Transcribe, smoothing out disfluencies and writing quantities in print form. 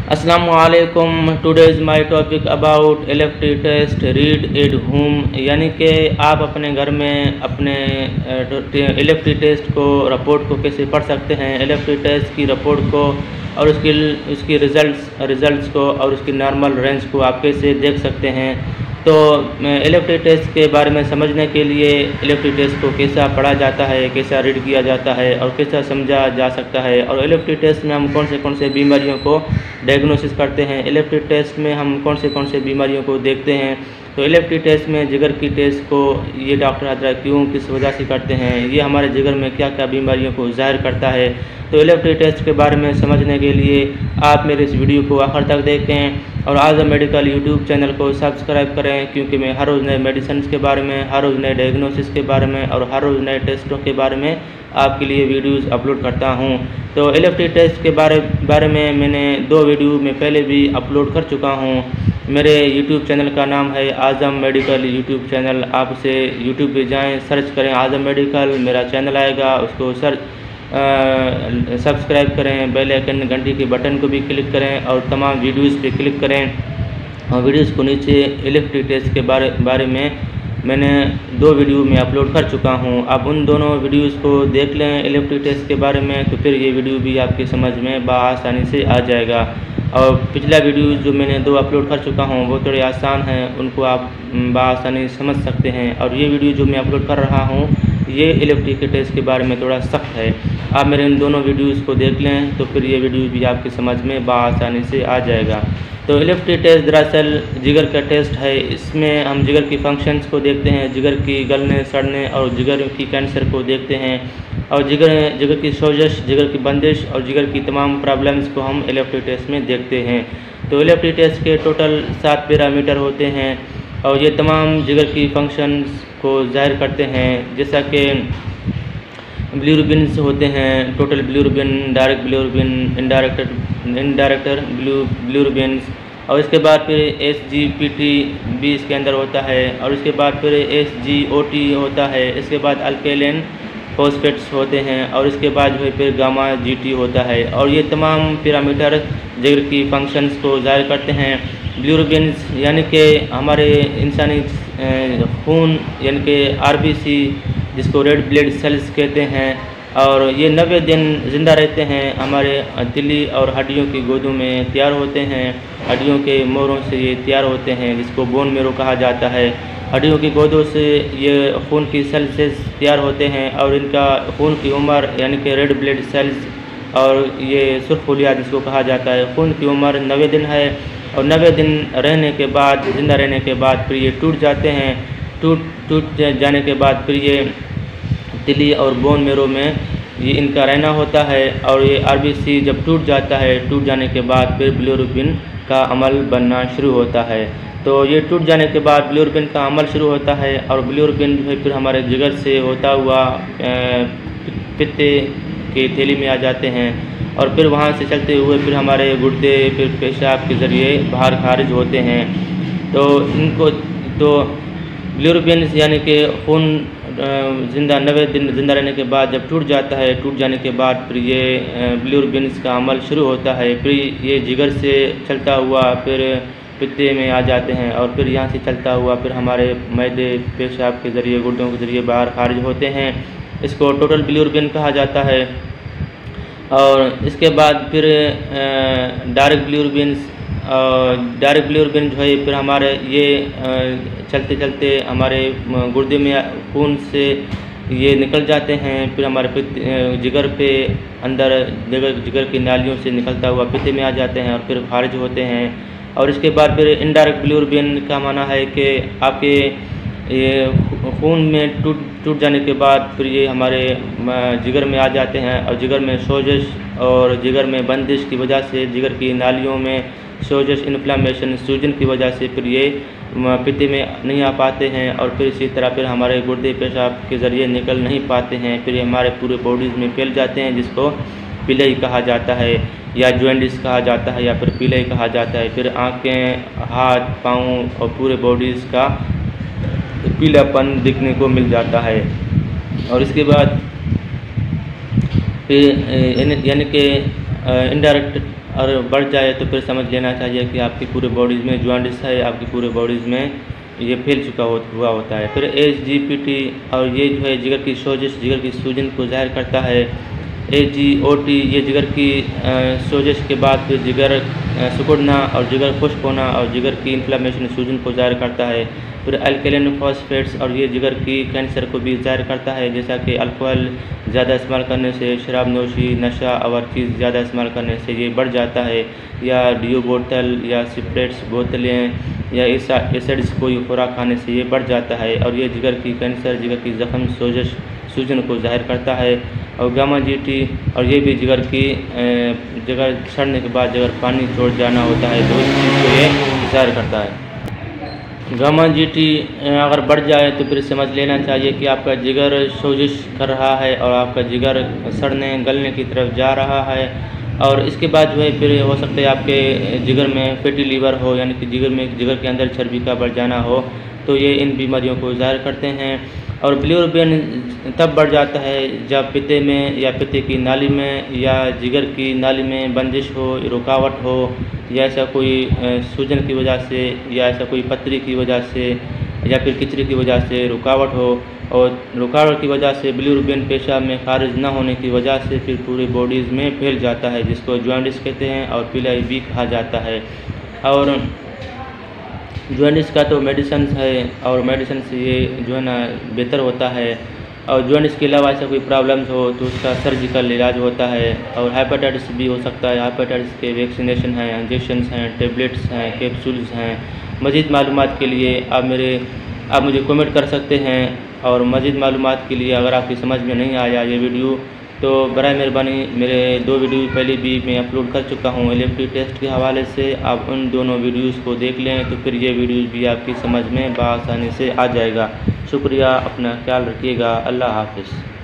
अस्सलामुअलैकुम। Today's my topic about LFT test read at home, यानी कि आप अपने घर में अपने एलएफटी टेस्ट को रिपोर्ट को कैसे पढ़ सकते हैं, एलएफटी टेस्ट की रिपोर्ट को और उसकी रिज़ल्ट्स को और उसकी नॉर्मल रेंज को आप कैसे देख सकते हैं। तो एलएफटी टेस्ट के बारे में समझने के लिए एलएफटी टेस्ट को कैसा पढ़ा जाता है, कैसा रीड किया जाता है और कैसा समझा जा सकता है, और एलएफटी टेस्ट में हम कौन से बीमारियों को डायग्नोसिस करते हैं, एलएफटी टेस्ट में हम कौन से बीमारियों को देखते हैं। तो एलएफटी टेस्ट में जिगर की टेस्ट को ये डॉक्टर हजरात क्यों किस वजह से करते हैं, ये हमारे जिगर में क्या क्या बीमारियों को ज़ाहिर करता है। तो एलएफटी टेस्ट के बारे में समझने के लिए आप मेरे इस वीडियो को आखिर तक देखें और आज़म मेडिकल यूट्यूब चैनल को सब्सक्राइब करें, क्योंकि मैं हर रोज़ नए मेडिसिन के बारे में, हर रोज़ नए डायग्नोसिस के बारे में और हर रोज़ नए टेस्टों के बारे में आपके लिए वीडियोस अपलोड करता हूं। तो एलएफटी टेस्ट के बारे में मैंने 2 वीडियो में पहले भी अपलोड कर चुका हूं। मेरे यूट्यूब चैनल का नाम है आज़म मेडिकल यूट्यूब चैनल। आप उसे यूट्यूब पे जाएं, सर्च करें आज़म मेडिकल, मेरा चैनल आएगा, उसको सब्सक्राइब करें, बेल आइकन घंटी के बटन को भी क्लिक करें और तमाम वीडियोस पे क्लिक करें। और वीडियोस को नीचे एलएफटी टेस्ट के बारे में मैंने 2 वीडियो में अपलोड कर चुका हूं। आप उन दोनों वीडियोस को देख लें एलएफटी टेस्ट के बारे में, तो फिर ये वीडियो भी आपकी समझ में बआसानी से आ जाएगा। और पिछला वीडियो जो मैंने 2 अपलोड कर चुका हूं वो थोड़े आसान हैं, उनको आप बआसानी समझ सकते हैं। और ये वीडियो जो मैं अपलोड कर रहा हूं ये एलएफटी के टेस्ट के बारे में थोड़ा सख्त है। आप मेरे इन दोनों वीडियोस को देख लें तो फिर ये वीडियो भी आपकी समझ में बआसानी से आ जाएगा। तो एलएफटी टेस्ट दरअसल जिगर का टेस्ट है। इसमें हम जिगर की फंक्शंस को देखते हैं, जिगर की गलने सड़ने और जिगर की कैंसर को देखते हैं, और जिगर की सोजश, जिगर की बंदिश और जिगर की तमाम प्रॉब्लम्स को हम एलएफटी टेस्ट में देखते हैं। तो एलएफटी टेस्ट के टोटल 7 पैरामीटर होते हैं और ये तमाम जिगर की फंक्शंस को जाहिर करते हैं, जैसा कि बिलिरुबिन्स होते हैं, टोटल बिलिरुबिन, डायरेक्ट बिलिरुबिन, इनडायरेक्टर बिलिरुबिन्स, और इसके बाद फिर SGPT भी इसके अंदर होता है, और इसके बाद फिर SGOT होता है, इसके बाद अल्केलेन फॉस्फेट्स होते हैं, और इसके बाद जो है फिर गामा GT होता है। और ये तमाम पैरामीटर जिगर की फंक्शंस को जाहिर करते हैं। बिलिरुबिन्स यानी कि हमारे इंसानी खून यानी कि RBC जिसको रेड ब्लड सेल्स कहते हैं, और ये 90 दिन ज़िंदा रहते हैं, हमारे दिली और हड्डियों की गोदों में तैयार होते हैं, हड्डियों के मोरों से ये तैयार होते हैं जिसको बोन मेरो कहा जाता है। हड्डियों की गोदों से ये खून की सेल्स तैयार होते हैं और इनका खून की उम्र यानी कि रेड ब्लड सेल्स और ये सुर्खुलिया जिसको कहा जाता है, खून की उम्र 90 दिन है। और 90 दिन रहने के बाद, ज़िंदा रहने के बाद फिर ये टूट जाते हैं। टूट जाने के बाद फिर ये दिली और बोन मेरो में ये इनका रहना होता है। और ये RBC जब टूट जाता है, टूट जाने के बाद फिर बिलिरुबिन का अमल बनना शुरू होता है। तो ये टूट जाने के बाद बिलिरुबिन का अमल शुरू होता है और बिलिरुबिन जो है फिर हमारे जिगर से होता हुआ पित्ते की थैली में आ जाते हैं, और फिर वहाँ से चलते हुए फिर हमारे गुर्दे, फिर पेशाब के ज़रिए बाहर खारिज होते हैं। तो इनको तो बिलिरुबिन यानी कि खून 90 दिन ज़िंदा रहने के बाद जब टूट जाता है, टूट जाने के बाद फिर ये बिलिरुबिन का अमल शुरू होता है। फिर ये जिगर से चलता हुआ फिर पित्ते में आ जाते हैं, और फिर यहाँ से चलता हुआ फिर हमारे मैदे, पेशाब के ज़रिए, गुर्दों के ज़रिए बाहर खारिज होते हैं। इसको टोटल बिलिरुबिन कहा जाता है। और इसके बाद फिर डायरेक्ट बिलिरुबिन जो है फिर हमारे ये चलते चलते हमारे गुर्दे में खून से ये निकल जाते हैं, फिर हमारे जिगर पे अंदर जिगर की नालियों से निकलता हुआ पित्ते में आ जाते हैं और फिर खारिज होते हैं। और इसके बाद फिर इनडायरेक्ट बिलिरुबिन का माना है कि आपके ये खून में टूट जाने के बाद फिर ये हमारे जिगर में आ जाते हैं, और जिगर में सोजश और जिगर में बंदिश की वजह से, जिगर की नालियों में सोजश, इन्फ्लामेशन, सूजन की वजह से फिर ये पित्ते में नहीं आ पाते हैं, और फिर इसी तरह फिर हमारे गुर्दे पेशाब के ज़रिए निकल नहीं पाते हैं। फिर ये हमारे पूरे बॉडीज़ में फैल जाते हैं, जिसको पिलई कहा जाता है या जॉइंटिस कहा जाता है या फिर पिलई कहा जाता है। फिर आँखें, हाथ, पाँव और पूरे बॉडीज़ का पीलापन दिखने को मिल जाता है। और इसके बाद फिर यानी कि इनडायरेक्ट और बढ़ जाए तो फिर समझ लेना चाहिए कि आपकी पूरे बॉडीज़ में जॉन्डिस है, आपकी पूरे बॉडीज़ में ये फैल चुका हुआ होता है। फिर SGPT और ये जो है जिगर की सोजिश, जिगर की सूजन को ज़ाहिर करता है। AGOT ये जिगर की सोजिश के बाद फिर जिगर सिकुड़ना और जिगर खुश्क होना और जिगर की इन्फ्लेमेशन सूजन को ज़ाहिर करता है। फिर अल्कलीन फॉस्फेट्स और ये जिगर की कैंसर को भी ज़ाहिर करता है, जैसा कि अल्कोहल ज़्यादा इस्तेमाल करने से, शराब नोशी, नशा और चीज़ ज़्यादा इस्तेमाल करने से ये बढ़ जाता है, या ड्यू बोतल या सिगरेट्स बोतलें या एसिड्स कोई खुराक खाने से ये बढ़ जाता है। और ये जिगर की कैंसर, जिगर की ज़ख्म, सोजिश, सूजन को ज़ाहिर करता है। और गामा GT और ये भी जिगर की जिगर सड़ने के बाद जिगर पानी छोड़ जाना होता है, तो इस चीज़ को ये ज़ाहिर करता है। गामा GT अगर बढ़ जाए तो फिर समझ लेना चाहिए कि आपका जिगर सोजिश कर रहा है और आपका जिगर सड़ने गलने की तरफ जा रहा है। और इसके बाद जो है फिर हो सकता है आपके जिगर में फैटी लीवर हो, यानी कि जिगर के अंदर चर्बी का बढ़ जाना हो, तो ये इन बीमारियों को ज़ाहिर करते हैं। और बिलिरुबिन तब बढ़ जाता है जब पित्ते में या पित्ते की नाली में या जिगर की नाली में बंदिश हो, रुकावट हो, या ऐसा कोई सूजन की वजह से या ऐसा कोई पथरी की वजह से या फिर किचरी की वजह से रुकावट हो। और रुकावट की वजह से बिलिरुबिन पेशाब में खारिज न होने की वजह से फिर पूरी बॉडीज़ में फैल जाता है, जिसको जॉन्डिस कहते हैं और पिलाई भी कहा जाता है। और जॉन्डिस का तो मेडिसिन है और मेडिसिन से ये जो है ना बेहतर होता है। और जॉन्डिस के अलावा ऐसा कोई प्रॉब्लम्स हो तो उसका सर्जिकल इलाज होता है। और हेपेटाइटिस भी हो सकता है, हेपेटाइटिस के वैक्सीनेशन हैं, इंजेक्शंस हैं, टेबलेट्स हैं, कैप्सूल्स हैं। मज़ीद मालूमात के लिए आप मुझे कमेंट कर सकते हैं। और मज़ीद मालूमात के लिए अगर आपकी समझ में नहीं आया ये वीडियो तो बराए मेहरबानी मेरे 2 वीडियो पहले भी मैं अपलोड कर चुका हूँ LFT टेस्ट के हवाले से, आप उन दोनों वीडियोज़ को देख लें तो फिर ये वीडियोज़ भी आपकी समझ में बआसानी से आ जाएगा। शुक्रिया, अपना ख्याल रखिएगा। अल्लाह हाफ़िज़।